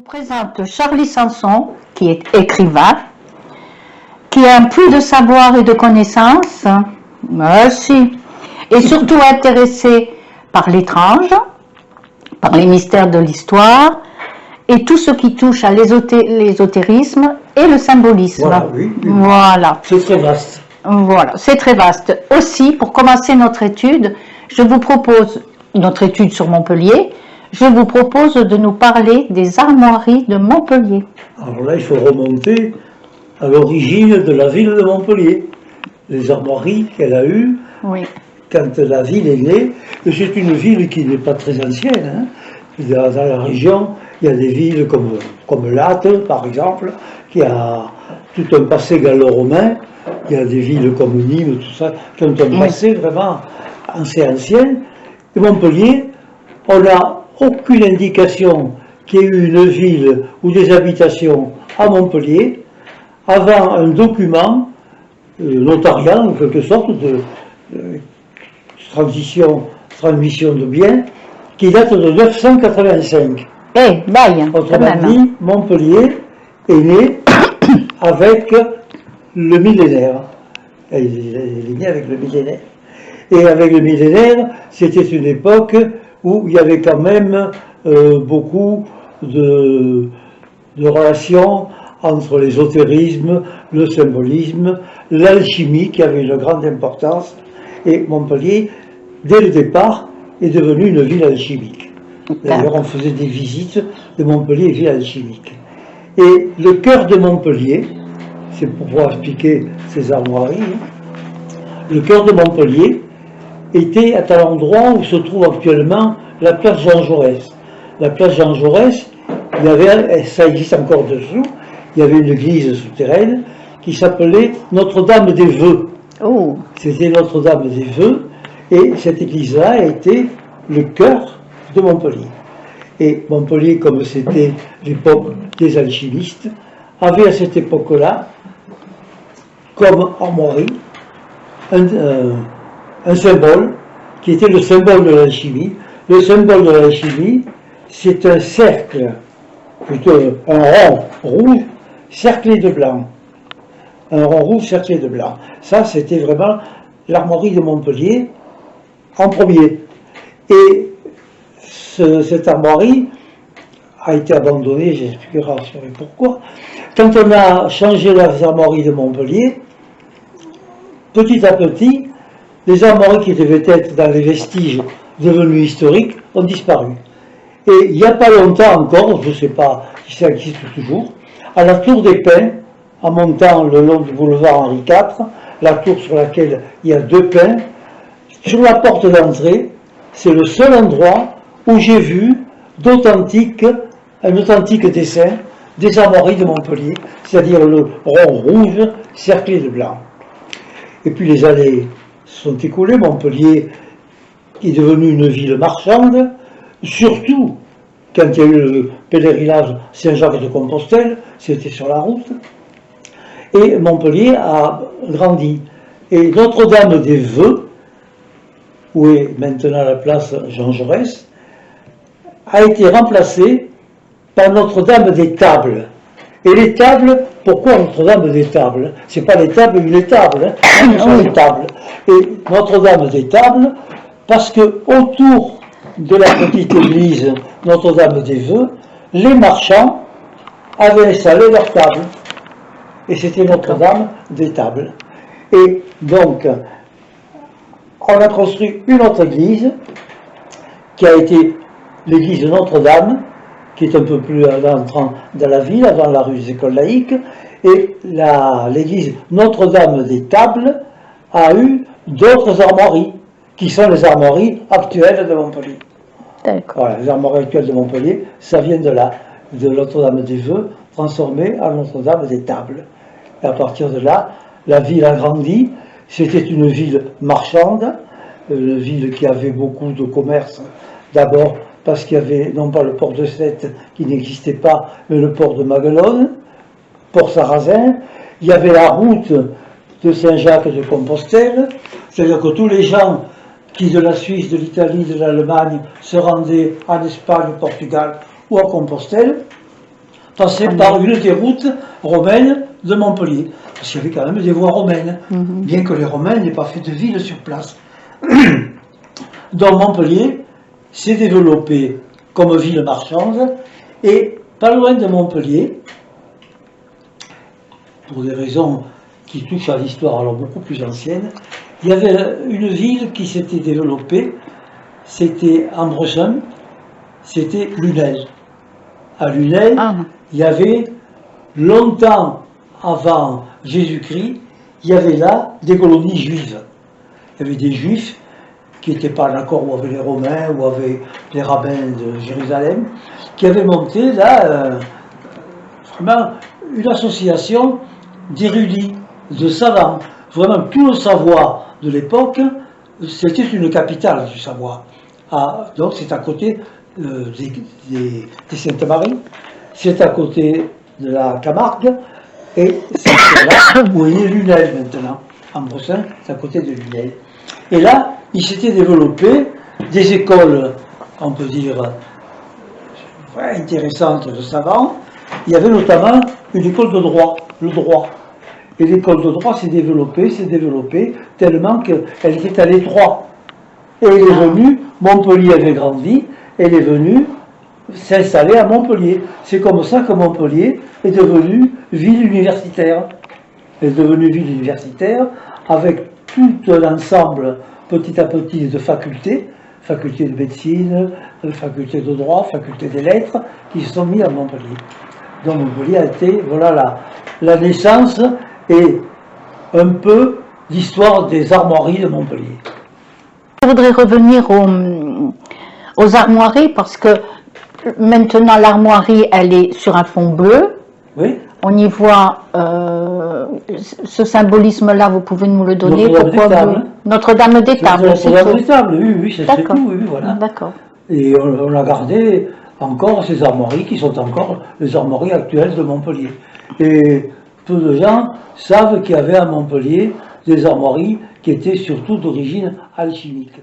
Je vous présente Charlie Sanson, qui est écrivain, qui a un puits de savoir et de connaissances, et surtout intéressé par l'étrange, par les mystères de l'histoire, et tout ce qui touche à l'ésotérisme et le symbolisme. Voilà, oui. Voilà. C'est très vaste. Voilà, c'est très vaste. Aussi, pour commencer notre étude, je vous propose, notre étude sur Montpellier, je vous propose de nous parler des armoiries de Montpellier. Alors là, il faut remonter à l'origine de la ville de Montpellier. Les armoiries qu'elle a eues Oui. quand la ville est née. Et c'est une ville qui n'est pas très ancienne. Dans la région, il y a des villes comme Latte, par exemple, qui a tout un passé gallo-romain. Il y a des villes comme Nîmes, tout ça, qui ont un passé vraiment assez ancien. Et Montpellier, on n'a aucune indication qu'il y ait eu une ville ou des habitations à Montpellier avant un document notarial, en quelque sorte, de transmission de biens, qui date de 985. Autrement dit, Montpellier est né avec le millénaire. Il est né avec le millénaire. Et avec le millénaire, c'était une époque où il y avait quand même beaucoup de relations entre l'ésotérisme, le symbolisme, l'alchimie qui avait une grande importance. Et Montpellier, dès le départ, est devenu une ville alchimique. D'ailleurs, on faisait des visites de Montpellier, ville alchimique. Et le cœur de Montpellier, c'est pour pouvoir expliquer ces armoiries, le cœur de Montpellier était à l'endroit où se trouve actuellement la place Jean Jaurès. La place Jean Jaurès, ça existe encore dessous, il y avait une église souterraine qui s'appelait Notre-Dame des Vœux. Oh. C'était Notre-Dame des Vœux, et cette église-là était le cœur de Montpellier. Et Montpellier, comme c'était l'époque des alchimistes, avait à cette époque-là, comme armoirie, un symbole qui était le symbole de l'alchimie. Le symbole de l'alchimie, c'est un cercle, plutôt un rond rouge cerclé de blanc. Un rond rouge cerclé de blanc. Ça, c'était vraiment l'armoirie de Montpellier en premier. Et cette armoirie a été abandonnée, j'expliquerai pourquoi. Quand on a changé les armoiries de Montpellier, petit à petit, les armoiries qui devaient être dans les vestiges devenus historiques ont disparu. Et il n'y a pas longtemps encore, je ne sais pas si ça existe toujours, à la Tour des Pins, en montant le long du boulevard Henri IV, la tour sur laquelle il y a deux pins, sur la porte d'entrée, c'est le seul endroit où j'ai vu un authentique dessin des armoiries de Montpellier, c'est-à-dire le rond rouge cerclé de blanc. Et puis les années se sont écoulées, Montpellier est devenu une ville marchande, surtout quand il y a eu le pèlerinage Saint-Jacques de Compostelle, c'était sur la route, et Montpellier a grandi. Et Notre-Dame des Vœux, où est maintenant la place Jean Jaurès, a été remplacée par Notre-Dame des Tables. Et les tables, pourquoi Notre-Dame des Tables? C'est pas les tables, mais les tables, ce sont les tables. Et Notre-Dame des Tables, parce que autour de la petite église Notre-Dame des Vœux, les marchands avaient installé leurs tables. Et c'était Notre-Dame des Tables. Et donc, on a construit une autre église, qui a été l'église de Notre-Dame, qui est un peu plus entrant dans la ville, avant la rue des Écoles laïques, et l'église Notre-Dame des Tables a eu d'autres armoiries, qui sont les armoiries actuelles de Montpellier. D'accord. Voilà, les armoiries actuelles de Montpellier, ça vient de là, de Notre-Dame des Vœux, transformée en Notre-Dame des Tables. Et à partir de là, la ville a grandi, c'était une ville marchande, une ville qui avait beaucoup de commerce, d'abord parce qu'il y avait non pas le port de Sète qui n'existait pas, mais le port de Maguelone, port sarrasin. Il y avait la route de Saint-Jacques de Compostelle, c'est-à-dire que tous les gens qui de la Suisse, de l'Italie, de l'Allemagne se rendaient en Espagne, au Portugal ou à Compostelle, passait par une des routes romaines de Montpellier. Parce qu'il y avait quand même des voies romaines, bien que les Romains n'aient pas fait de ville sur place. Donc Montpellier s'est développé comme ville marchande, et pas loin de Montpellier, pour des raisons qui touchent à l'histoire alors beaucoup plus ancienne, il y avait une ville qui s'était développée, c'était Ambresin, c'était Lunel. À Lunel, il y avait longtemps avant Jésus-Christ, il y avait là des colonies juives. Il y avait des juifs qui n'étaient pas d'accord ou avec les Romains ou avec les rabbins de Jérusalem, qui avaient monté là vraiment une association d'érudits, de savants. Vraiment tout le savoir de l'époque, c'était une capitale du savoir. Donc c'est à côté des Sainte-Marie, c'est à côté de la Camargue, et c'est là où est Lunel maintenant. Ambresin, c'est à côté de Lunel. Et là, il s'était développé des écoles, on peut dire, intéressantes de savants. Il y avait notamment une école de droit, le droit. Et l'école de droit s'est développée tellement qu'elle était à l'étroit. Et elle est venue, Montpellier avait grandi, elle est venue s'installer à Montpellier. C'est comme ça que Montpellier est devenue ville universitaire. Elle est devenue ville universitaire avec tout l'ensemble, petit à petit, de facultés, faculté de médecine, faculté de droit, faculté des lettres, qui se sont mis à Montpellier. Donc Montpellier a été, voilà la naissance et un peu l'histoire des armoiries de Montpellier. Je voudrais revenir aux armoiries parce que maintenant l'armoirie elle est sur un fond bleu. Oui. On y voit ce symbolisme-là, vous pouvez nous le donner. Notre-Dame des Tables. Notre-Dame des Tables, oui, c'est tout, oui, voilà. D'accord. Et on a gardé encore ces armoiries qui sont encore les armoiries actuelles de Montpellier. Et peu de gens savent qu'il y avait à Montpellier des armoiries qui étaient surtout d'origine alchimique.